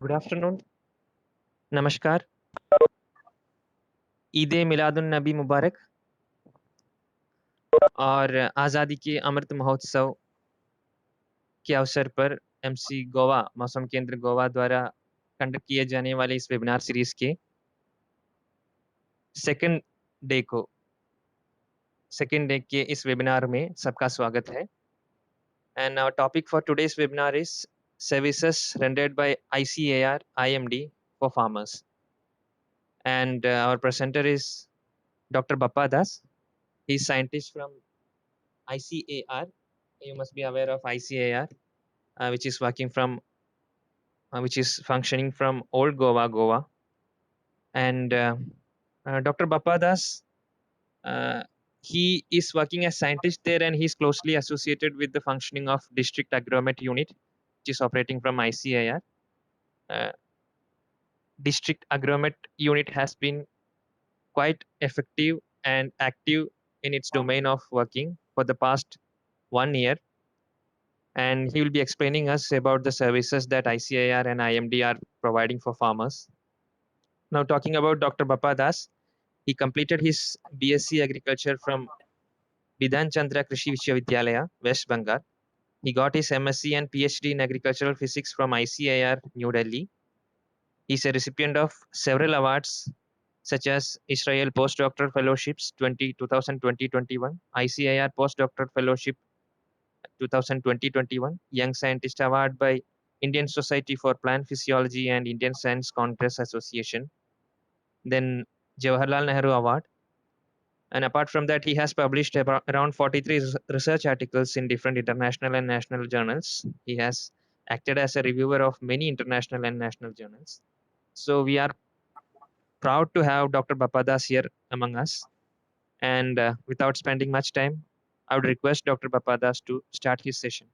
Good afternoon, नमस्कार, ईद ए मिलादुन नबी मुबारक और आज़ादी के अमृत महोत्सव के अवसर पर एमसी गोवा मौसम केंद्र गोवा द्वारा कंडक्ट किए जाने वाले इस वेबिनार सीरीज के सेकंड डे के इस वेबिनार में सबका स्वागत है। And our topic for today's webinar is services rendered by ICAR-IMD for farmers and our presenter is Dr. Bappa Das. He is scientist from ICAR. You must be aware of ICAR, which is which is functioning from old Goa. And Dr. Bappa Das, he is working as scientist there, and he is closely associated with the functioning of District Agromet Unit, which is operating from ICAR. District Agromet Unit has been quite effective and active in its domain of working for the past 1 year. And he will be explaining us about the services that ICAR and IMD are providing for farmers. Now, talking about Dr. Bappa Das, he completed his BSc Agriculture from Bidhan Chandra Krishi Vishwavidyalaya, West Bengal. He got his MSc and PhD in Agricultural Physics from ICAR, New Delhi. He's a recipient of several awards such as Israel Postdoctoral Fellowships 2020-21, ICAR Postdoctoral Fellowship 2020-21, Young Scientist Award by Indian Society for Plant Physiology and Indian Science Congress Association, then Jawaharlal Nehru Award. And apart from that, he has published around 43 research articles in different international and national journals. He has acted as a reviewer of many international and national journals. So we are proud to have Dr. Bappa Das here among us. And without spending much time, I would request Dr. Bappa Das to start his session.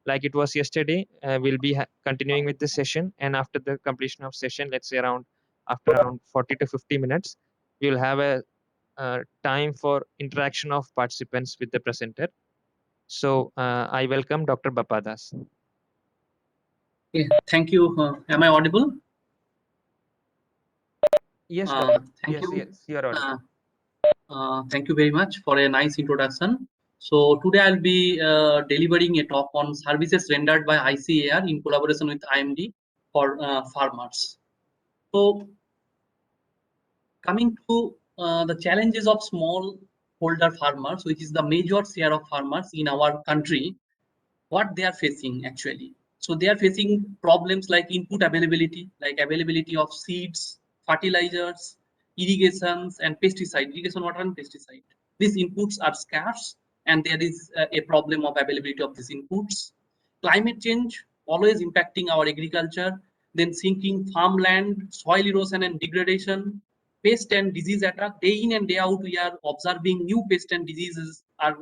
Like it was yesterday, we'll be continuing with this session, and after the completion of session, let's say after around 40 to 50 minutes, we'll have a time for interaction of participants with the presenter. So I welcome Dr. Bappa Das. Okay, thank you. Am I audible? Yes, thank you. Yes, you are audible. Thank you very much for a nice introduction. So today I'll be delivering a talk on services rendered by ICAR in collaboration with IMD for farmers. So coming to the challenges of smallholder farmers, which is the major share of farmers in our country, what they are facing actually. So they are facing problems like input availability, like availability of seeds, fertilizers, irrigations, and pesticide, irrigation water and pesticide. These inputs are scarce, and there is a problem of availability of these inputs. Climate change always impacting our agriculture, then sinking farmland, soil erosion and degradation, pest and disease attack. Day in and day out, we are observing new pest and diseases are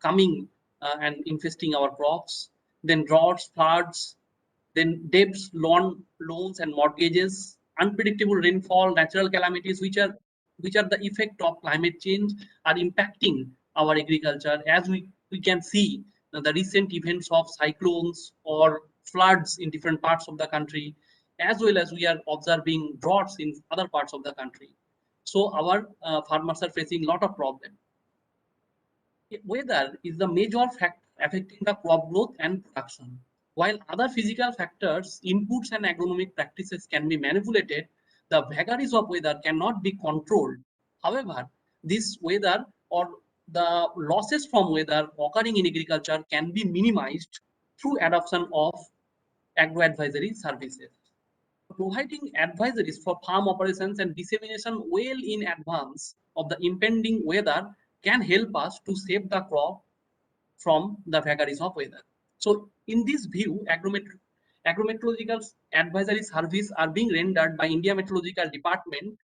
coming and infesting our crops. Then droughts, floods, then debts, loans and mortgages, unpredictable rainfall, natural calamities, which are the effect of climate change, are impacting our agriculture. As we can see the recent events of cyclones or floods in different parts of the country, as well as we are observing droughts in other parts of the country. So our farmers are facing a lot of problems. Weather is the major factor affecting the crop growth and production. While other physical factors, inputs and agronomic practices can be manipulated, the vagaries of weather cannot be controlled. However, this weather or the losses from weather occurring in agriculture can be minimized through adoption of agro-advisory services. Providing advisories for farm operations and dissemination well in advance of the impending weather can help us to save the crop from the vagaries of weather. So in this view, agrometeorological advisory service are being rendered by India Meteorological Department,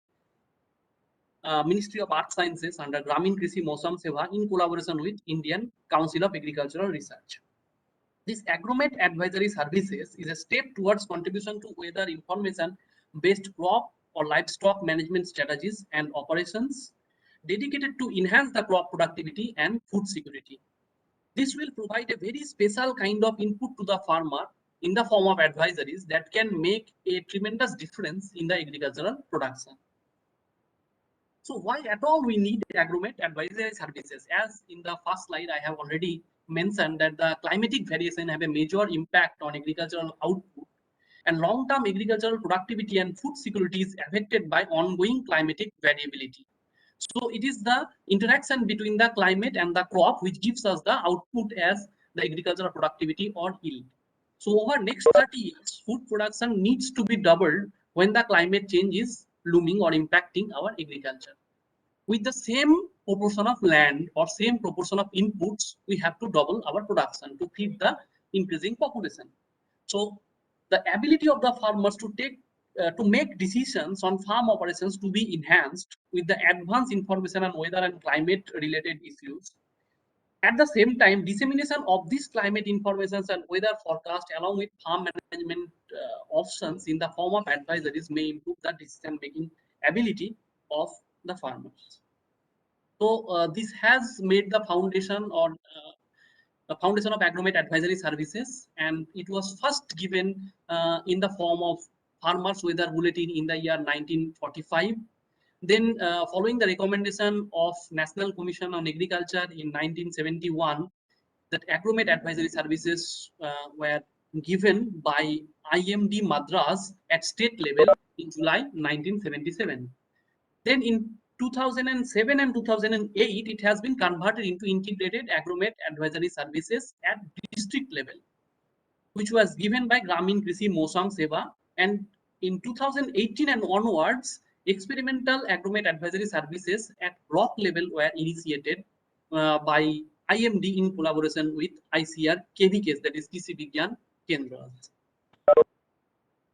Ministry of Earth Sciences under Gramin Krishi Mausam Seva in collaboration with Indian Council of Agricultural Research. This agromet advisory services is a step towards contribution to weather information based crop or livestock management strategies and operations dedicated to enhance the crop productivity and food security. This will provide a very special kind of input to the farmer in the form of advisories that can make a tremendous difference in the agricultural production. So why at all we need agromet advisory services? As in the first slide, I have already mentioned that the climatic variation have a major impact on agricultural output, and long-term agricultural productivity and food security is affected by ongoing climatic variability. So it is the interaction between the climate and the crop which gives us the output as the agricultural productivity or yield. So over next 30 years, food production needs to be doubled when the climate change is looming or impacting our agriculture. With the same proportion of land or same proportion of inputs, we have to double our production to feed the increasing population. So the ability of the farmers to make decisions on farm operations to be enhanced with the advanced information on weather and climate related issues. At the same time, dissemination of these climate information and weather forecast along with farm management options in the form of advisories may improve the decision making ability of the farmers. So this has made the foundation or the foundation of agromet advisory services, and it was first given in the form of farmers weather bulletin in the year 1945. Then following the recommendation of National Commission on Agriculture in 1971, that agromet advisory services were given by IMD Madras at state level in July 1977. Then in 2007 and 2008, it has been converted into integrated agromet advisory services at district level, which was given by Gramin Krishi Mosam Seva. And in 2018 and onwards, experimental agromet advisory services at block level were initiated by IMD in collaboration with ICAR-KVKs, that is Krishi Vigyan Kendras.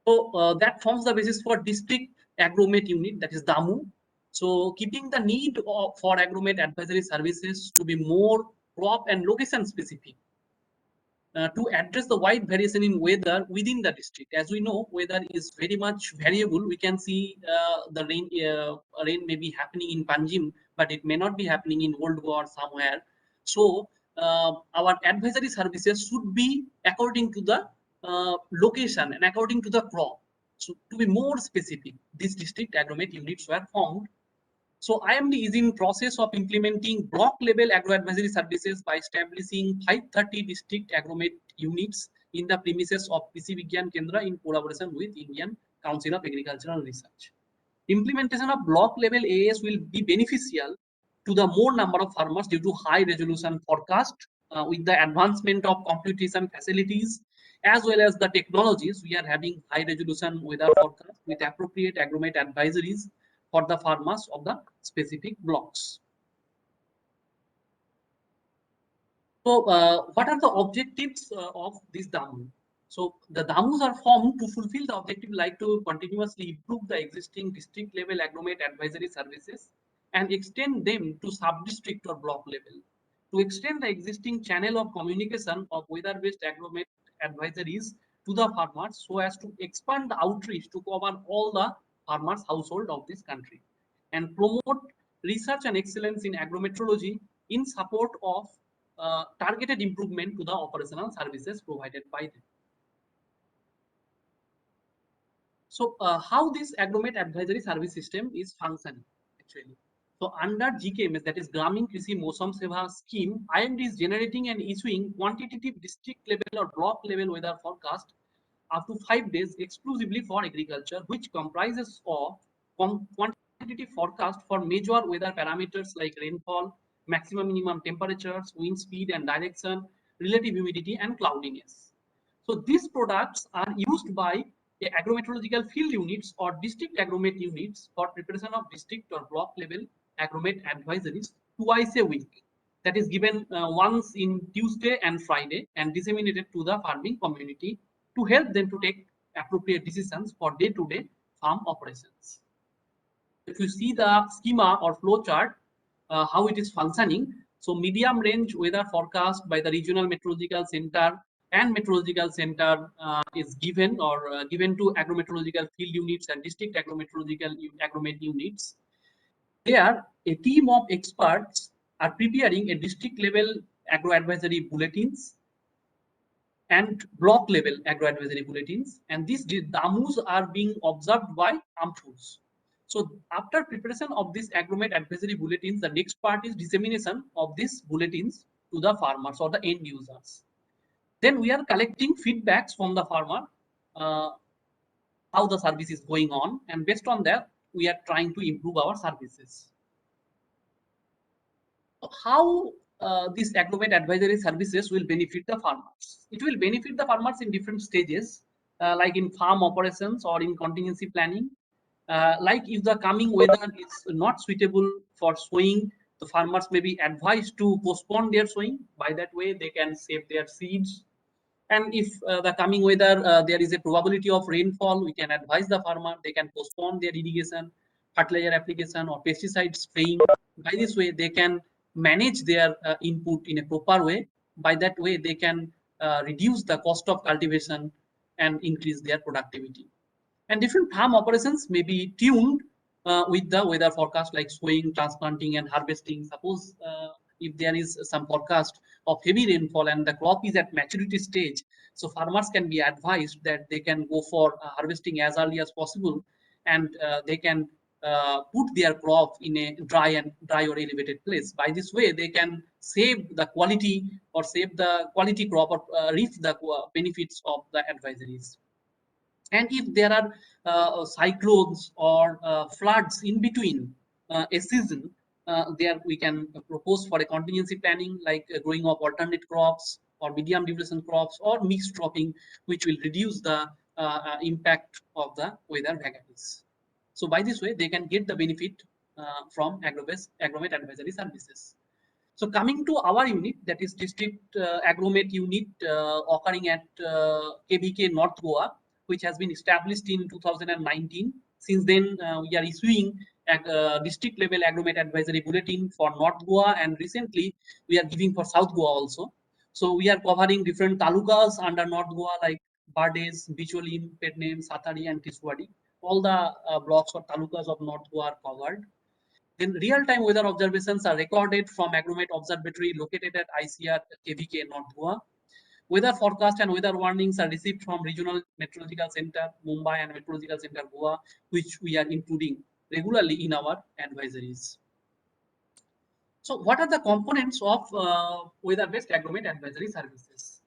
So that forms the basis for district agromet unit, that is DAMU. So keeping the need for agromet advisory services to be more crop and location specific to address the wide variation in weather within the district. As we know, weather is very much variable. We can see the rain may be happening in Panjim, but it may not be happening in Old Goa or somewhere. So our advisory services should be according to the location and according to the crop. So to be more specific, these district agromet units were formed. So IMD is in process of implementing block level agro advisory services by establishing 530 district agromet units in the premises of Krishi Vigyan Kendra in collaboration with Indian Council of Agricultural Research. Implementation of block level AAS will be beneficial to the more number of farmers due to high resolution forecast with the advancement of computation facilities as well as the technologies. We are having high resolution weather forecast with appropriate agromet advisories for the farmers of the specific blocks. So what are the objectives of this DAMU? So the DAMUs are formed to fulfill the objective like to continuously improve the existing district level agromet advisory services and extend them to sub-district or block level. To extend the existing channel of communication of weather-based agromet advisories to the farmers so as to expand the outreach to cover all the farmers' household of this country and promote research and excellence in agrometeorology in support of targeted improvement to the operational services provided by them. So how this agromet advisory service system is functioning actually. So under GKMS, that is Gramin Krishi Mosam Seva scheme, IMD is generating and issuing quantitative district level or block level weather forecast up to 5 days exclusively for agriculture, which comprises of quantitative forecast for major weather parameters like rainfall, maximum minimum temperatures, wind speed and direction, relative humidity and cloudiness. So these products are used by the agrometeorological field units or district agromet units for preparation of district or block level agromet advisories twice a week. That is given once in Tuesday and Friday and disseminated to the farming community to help them to take appropriate decisions for day-to-day farm operations. If you see the schema or flow chart, how it is functioning. So medium range weather forecast by the regional meteorological center and meteorological center is given or given to agrometeorological field units and district agrometeorological agromet units. There, a team of experts are preparing a district level agro advisory bulletins and block level agro-advisory bulletins, and these DAMUs are being observed by AMFUs. So after preparation of these agromet advisory bulletins, the next part is dissemination of these bulletins to the farmers or the end users. Then we are collecting feedbacks from the farmer, how the service is going on, and based on that, we are trying to improve our services. How these agrovet advisory services will benefit the farmers? It will benefit the farmers in different stages, like in farm operations or in contingency planning. Like if the coming weather is not suitable for sowing, the farmers may be advised to postpone their sowing. By that way, they can save their seeds. And if the coming weather, there is a probability of rainfall, we can advise the farmer, they can postpone their irrigation, fertilizer application or pesticide spraying. By this way, they can manage their input in a proper way. By that way, they can reduce the cost of cultivation and increase their productivity. And different farm operations may be tuned with the weather forecast, like sowing, transplanting, and harvesting. Suppose if there is some forecast of heavy rainfall and the crop is at maturity stage, so farmers can be advised that they can go for harvesting as early as possible, and they can put their crop in a dry or elevated place. By this way, they can save the quality or save the quality crop or reap the benefits of the advisories. And if there are cyclones or floods in between a season, there we can propose for a contingency planning, like growing of alternate crops or medium duration crops or mixed cropping, which will reduce the impact of the weather vagaries. So by this way, they can get the benefit from agromet advisory services. So coming to our unit, that is district agromet unit occurring at KBK North Goa, which has been established in 2019. Since then, we are issuing district level agromet advisory bulletin for North Goa, and recently we are giving for South Goa also. So we are covering different talukas under North Goa, like Bardes, Bicholim, Pednem, Satari, and Tiswadi. All the blocks or talukas of North Goa are covered. Then real-time weather observations are recorded from Agromet Observatory located at ICR KVK North Goa. Weather forecast and weather warnings are received from Regional Meteorological Center Mumbai and Meteorological Center Goa, which we are including regularly in our advisories. So what are the components of weather-based agromet advisory services?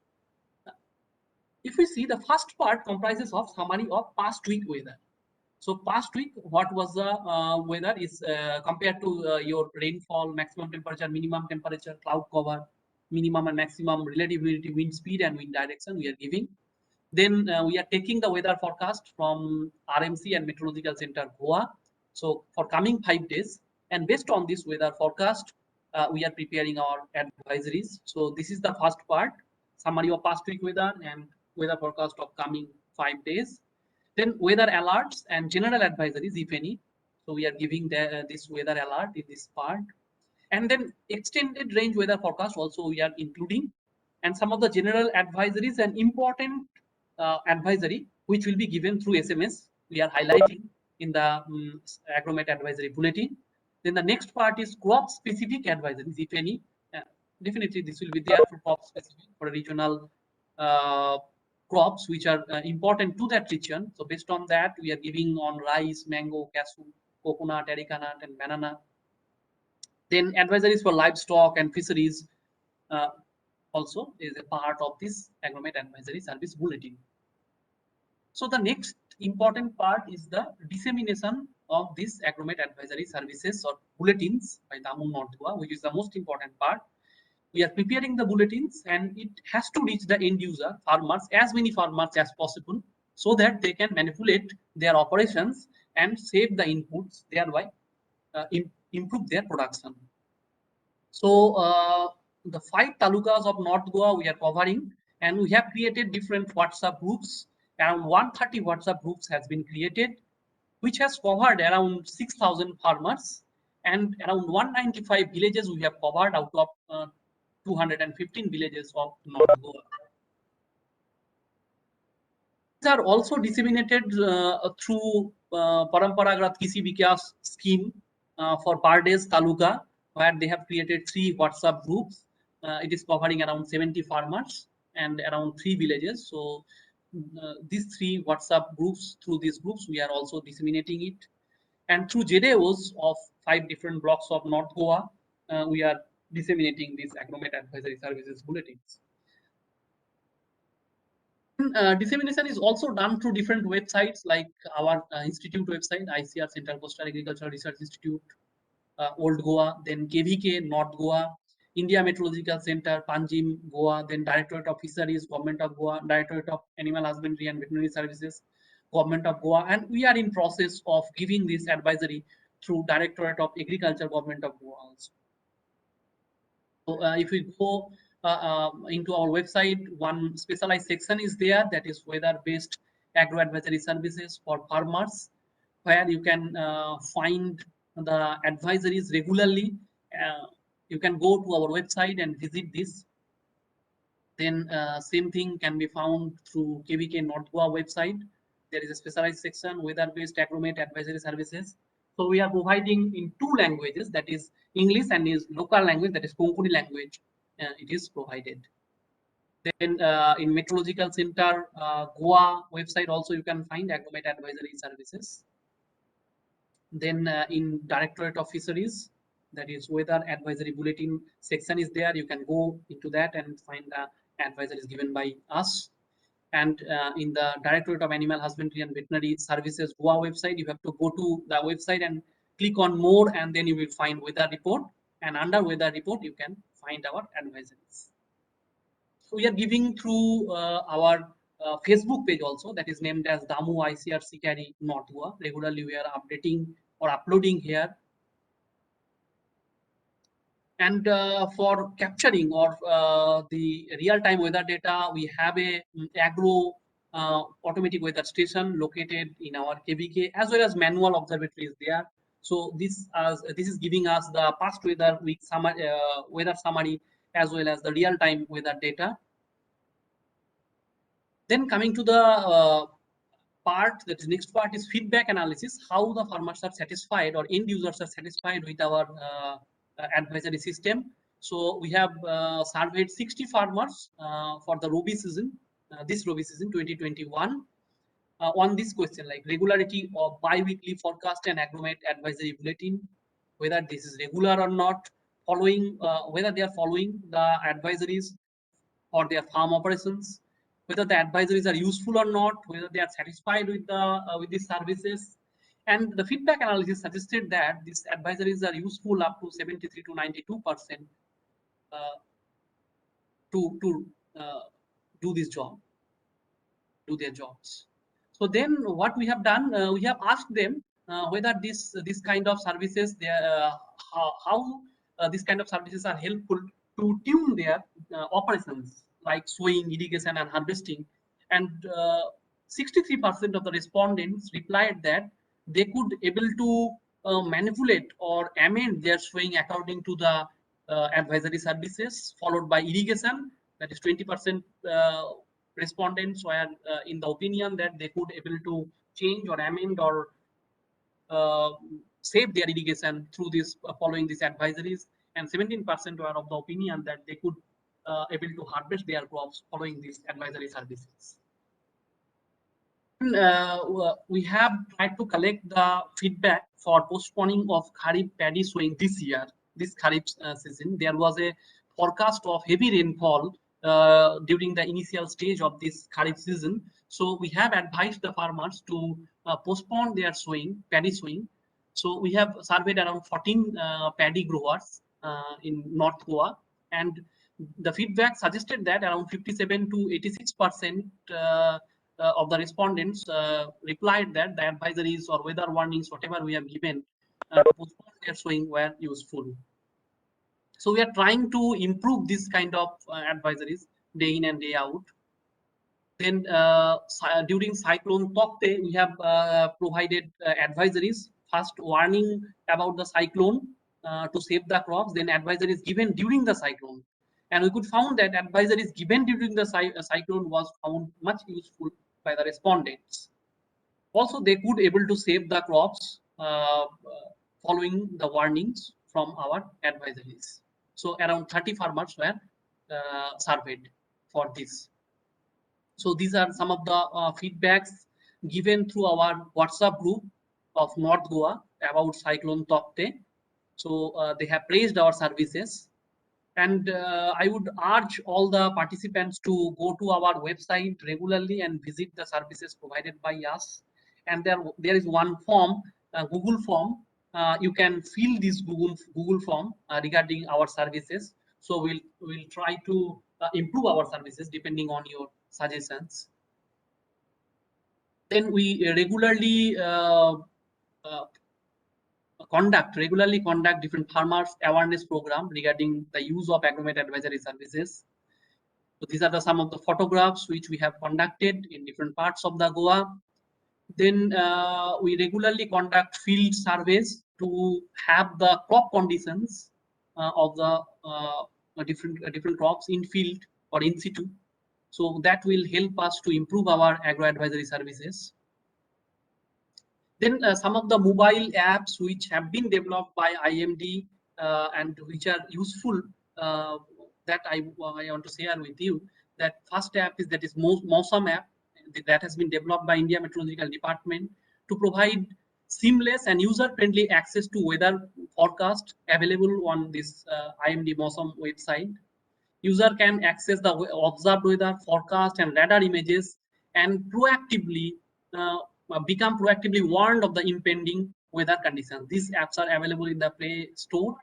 If we see, the first part comprises of summary of past week weather. So past week, what was the weather is compared to your rainfall, maximum temperature, minimum temperature, cloud cover, minimum and maximum relative humidity, wind speed, and wind direction we are giving. Then we are taking the weather forecast from RMC and Meteorological Center Goa. So for coming 5 days, and based on this weather forecast, we are preparing our advisories. So this is the first part, summary of past week weather and weather forecast of coming 5 days. Then weather alerts and general advisories, if any. So we are giving this weather alert in this part. And then extended range weather forecast also we are including. And some of the general advisories and important advisory, which will be given through SMS, we are highlighting in the agromet advisory bulletin. Then the next part is crop specific advisories, if any. Definitely this will be there for crop specific, for regional crops which are important to that region. So based on that, we are giving on rice, mango, cashew, coconut, areca nut, and banana. Then advisories for livestock and fisheries also is a part of this agromet advisory service bulletin. So the next important part is the dissemination of this agromet advisory services or bulletins by Damu North Goa, which is the most important part. We are preparing the bulletins and it has to reach the end user, farmers, as many farmers as possible, so that they can manipulate their operations and save the inputs, thereby improve their production. So the 5 talukas of North Goa we are covering, and we have created different WhatsApp groups. Around 130 WhatsApp groups has been created, which has covered around 6,000 farmers, and around 195 villages we have covered out of 215 villages of North Goa. These are also disseminated through Paramparagat Kisi Vikas scheme for Bardes Taluka, where they have created 3 WhatsApp groups. It is covering around 70 farmers, and around 3 villages. So these 3 WhatsApp groups, through these groups, we are also disseminating it. And through JDOs of 5 different blocks of North Goa, we are disseminating these agromet advisory services bulletins. Dissemination is also done through different websites like our institute website, ICAR Central Coastal Agricultural Research Institute, Old Goa, then KVK, North Goa, India Meteorological Center, Panjim, Goa, then Directorate of Fisheries, Government of Goa, Directorate of Animal Husbandry and Veterinary Services, Government of Goa, and we are in process of giving this advisory through Directorate of Agriculture, Government of Goa also. So if we go into our website, one specialized section is there, that is weather-based agro advisory services for farmers, where you can find the advisories regularly. You can go to our website and visit this. Then same thing can be found through KVK North Goa website. There is a specialized section, weather-based agromet advisory services. So we are providing in 2 languages, that is English and is local language, that is Konkani language. It is provided. Then in Meteorological Center Goa website also you can find agromet advisory services. Then in Directorate of Fisheries, that is weather advisory bulletin section is there. You can go into that and find the advisories given by us. And in the Directorate of Animal Husbandry and Veterinary Services Goa website, you have to go to the website and click on more, and then you will find weather report. And under weather report, you can find our advisories. So we are giving through our Facebook page also, that is named as Damu ICAR-CCARI North Goa. Regularly we are updating or uploading here. And for capturing or the real-time weather data, we have a agro automatic weather station located in our KVK, as well as manual observatories there. So this is giving us the past weather week summary, weather summary, as well as the real-time weather data. Then coming to the part, that is next part, is feedback analysis, how the farmers are satisfied or end users are satisfied with our advisory system. So we have surveyed 60 farmers for the Rabi season, this Rabi season 2021, on this question, like regularity of bi-weekly forecast and agromet advisory bulletin, whether this is regular or not, following whether they are following the advisories or their farm operations, whether the advisories are useful or not, whether they are satisfied with these services. And the feedback analysis suggested that these advisories are useful up to 73 to 92% to do this job, do their jobs. So then what we have done, we have asked them whether this kind of services, how this kind of services are helpful to tune their operations like sowing, irrigation, and harvesting. And 63% of the respondents replied that they could able to manipulate or amend their sowing according to the advisory services, followed by irrigation, that is 20% respondents were in the opinion that they could able to change or amend or uh, save their irrigation through this following these advisories, and 17% were of the opinion that they could able to harvest their crops following these advisory services. We have tried to collect the feedback for postponing of Kharif paddy sowing this year, this Kharif season. There was a forecast of heavy rainfall during the initial stage of this Kharif season. So we have advised the farmers to postpone their sowing, paddy sowing. So we have surveyed around 14 paddy growers in North Goa, and the feedback suggested that around 57 to 86% of the respondents replied that the advisories or weather warnings, whatever we have given, postpone their sowing were useful. So we are trying to improve this kind of advisories day in and day out. Then during cyclone Tokte, we have provided advisories. First, warning about the cyclone to save the crops. Then advisories given during the cyclone, and we could found that advisories given during the cyclone was found much useful by the respondents. Also, they could able to save the crops following the warnings from our advisories. So around 30 farmers were surveyed. for this. So these are some of the feedbacks given through our WhatsApp group of North Goa about Cyclone Tokte. So they have praised our services. And I would urge all the participants to go to our website regularly and visit the services provided by us. And there is one form, Google form. You can fill this Google form regarding our services. So we'll try to improve our services depending on your suggestions. Then we uh, regularly conduct different farmers awareness program regarding the use of agromet advisory services. So these are some of the photographs which we have conducted in different parts of the Goa. Then we regularly conduct field surveys to have the crop conditions of the different crops in field or in situ. So that will help us to improve our agro advisory services. Then some of the mobile apps which have been developed by IMD and which are useful that I want to share with you. That first app is Mausam app that has been developed by India Meteorological Department to provide seamless and user-friendly access to weather forecast available on this IMD Mausam website. User can access the observed weather forecast and radar images and proactively become proactively warned of the impending weather conditions. These apps are available in the Play Store.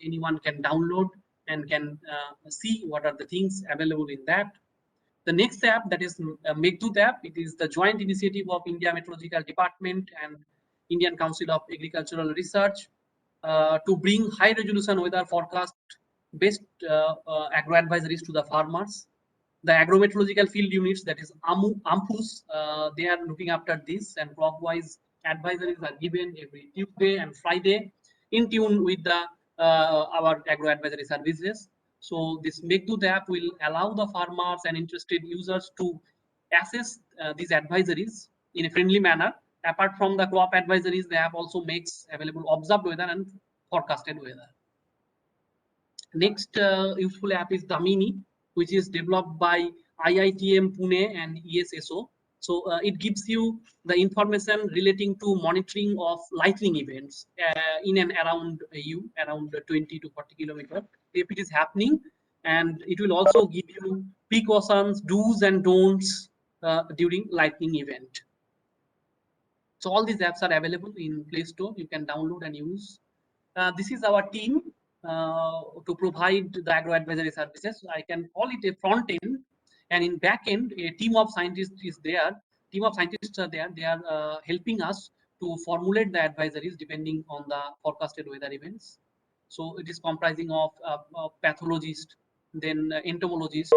Anyone can download and can see what are the things available in that. The next app, that is Meghdut app, it is the joint initiative of India Meteorological Department and Indian Council of Agricultural Research to bring high resolution weather forecast based agro advisories to the farmers. The agrometeorological field units, that is AMPUs, they are looking after this, and clockwise advisories are given every Tuesday and Friday in tune with the our agro advisory services. So this Meghdut app will allow the farmers and interested users to assess these advisories in a friendly manner. Apart from the crop advisories, the app also makes available observed weather and forecasted weather. Next useful app is Damini, which is developed by IITM Pune and ESSO. So it gives you the information relating to monitoring of lightning events in and around you, around 20 to 40 kilometers, if it is happening. And it will also give you precautions, do's and don'ts during lightning event. So all these apps are available in Play Store. You can download and use. This is our team to provide the agro advisory services. I can call it a front end, and in back end, a team of scientists is there. Team of scientists are there. They are helping us to formulate the advisories depending on the forecasted weather events. So it is comprising of pathologists, then entomologists,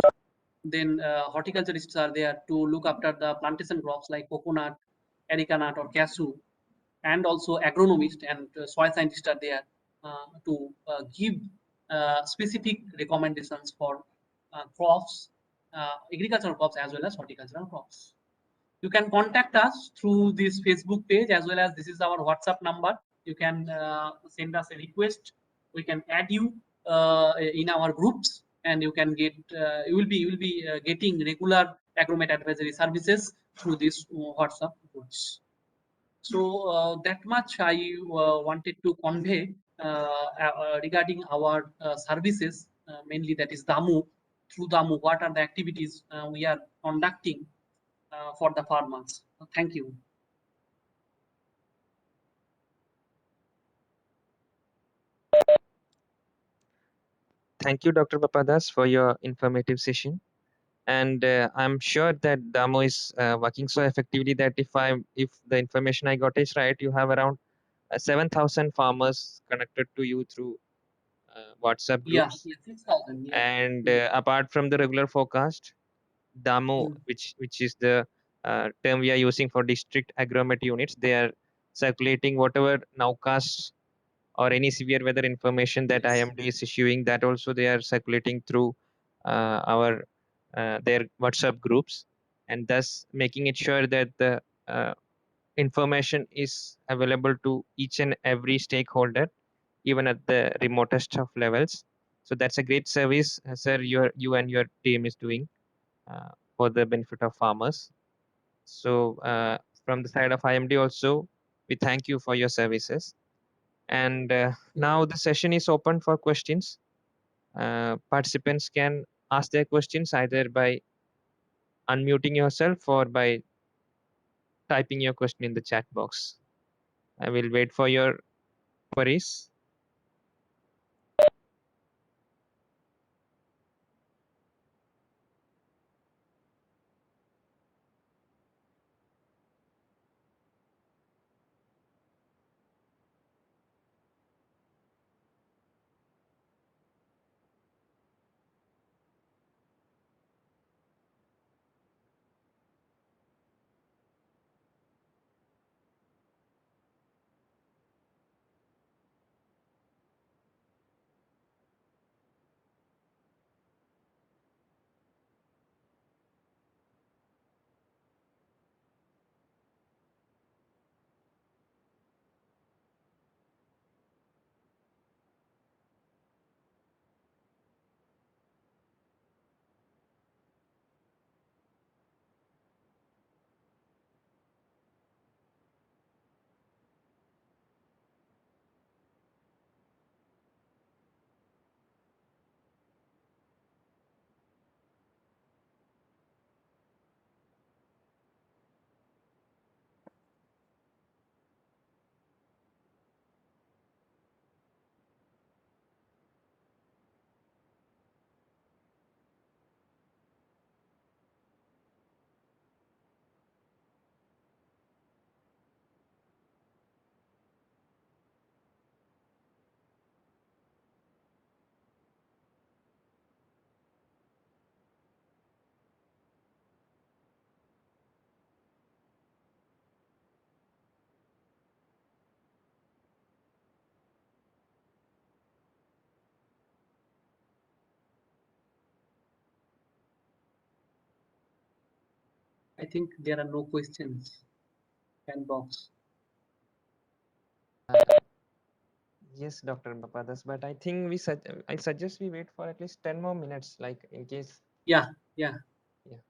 then horticulturists are there to look after the plantation crops like coconut, areca nut, or cashew, and also agronomists and soil scientists are there to give specific recommendations for crops, agricultural crops as well as horticultural crops. You can contact us through this Facebook page, as well as this is our WhatsApp number. You can send us a request. We can add you in our groups, and you can get you will be getting regular agromet advisory services through this WhatsApp groups. So that much I wanted to convey regarding our services, mainly that is DAMU. Through DAMU, what are the activities we are conducting for the farmers? Thank you. Thank you, Dr. Papadas, for your informative session. And I'm sure that Damo is working so effectively that if the information I got is right, you have around 7,000 farmers connected to you through WhatsApp Yeah, groups. yeah, 6,000. Yeah. And Mm. apart from the regular forecast, Damo, Mm. which is the term we are using for district agromet units, they are circulating whatever nowcasts or any severe weather information that Yes. IMD is issuing. That also they are circulating through our their WhatsApp groups, and thus making it sure that the information is available to each and every stakeholder, even at the remotest of levels. So that's a great service, sir. You and your team is doing for the benefit of farmers. So from the side of IMD also, we thank you for your services. And now the session is open for questions. Participants can ask their questions either by unmuting yourself or by typing your question in the chat box. I will wait for your queries. I think there are no questions. Can box. Yes, Dr. Bapadas, but I think I suggest we wait for at least 10 more minutes, like in case. Yeah, yeah. Yeah.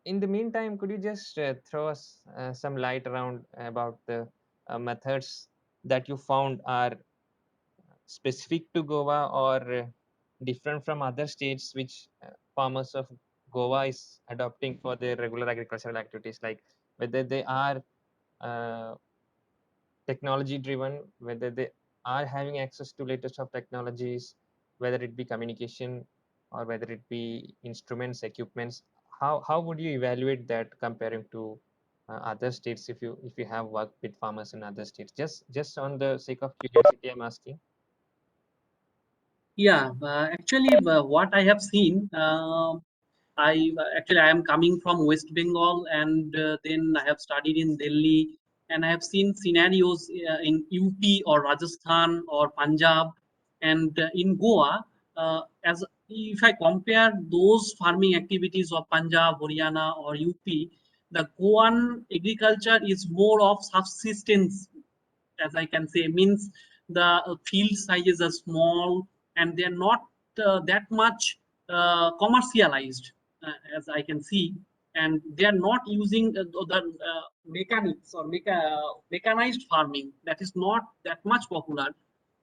In the meantime, could you just throw us some light around about the methods that you found are specific to Goa or different from other states which farmers of Goa is adopting for their regular agricultural activities, like whether they are uh, technology driven, whether they are having access to latest of technologies, whether it be communication or whether it be instruments, equipments. How would you evaluate that comparing to other states if you have worked with farmers in other states? Just on the sake of curiosity, I'm asking. Yeah, actually, what I have seen, I am coming from West Bengal, and then I have studied in Delhi, and I have seen scenarios in UP or Rajasthan or Punjab, and in Goa. As if I compare those farming activities of Punjab, Haryana, or UP, the Goan agriculture is more of subsistence, as I can say, means the field sizes are small and they're not that much commercialized, as I can see, and they are not using the mechanics or mechanized farming. That is not that much popular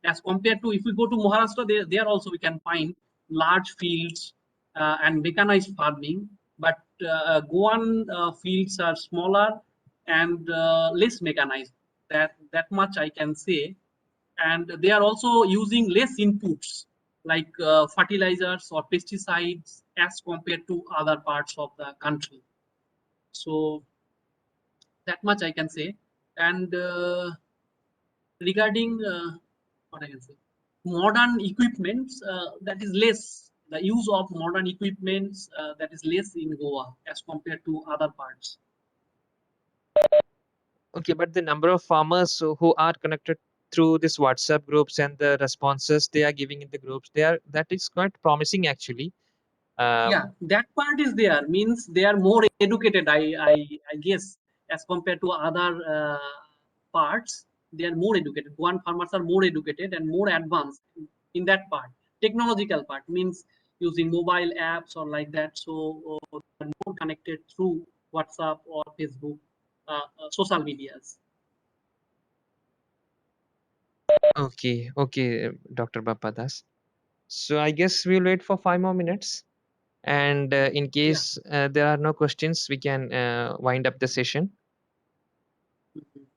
as compared to if we go to Maharashtra. There also we can find large fields and mechanized farming, but Goan fields are smaller and less mechanized. That much I can say, and they are also using less inputs like fertilizers or pesticides as compared to other parts of the country. So that much I can say. And regarding what I can say, modern equipments, that is less. The use of modern equipments, that is less in Goa as compared to other parts. Okay, but the number of farmers who are connected through this WhatsApp groups and the responses they are giving in the groups, that is quite promising actually. Yeah, that part is there, means they are more educated, I guess, as compared to other parts. they are more educated. Goan farmers are more educated and more advanced in that part. Technological part means using mobile apps or like that. So they are more connected through WhatsApp or Facebook, social medias. Okay, okay, Dr. Bappa Das. So I guess we'll wait for 5 more minutes. And in Yeah. case there are no questions, we can wind up the session. Mhm.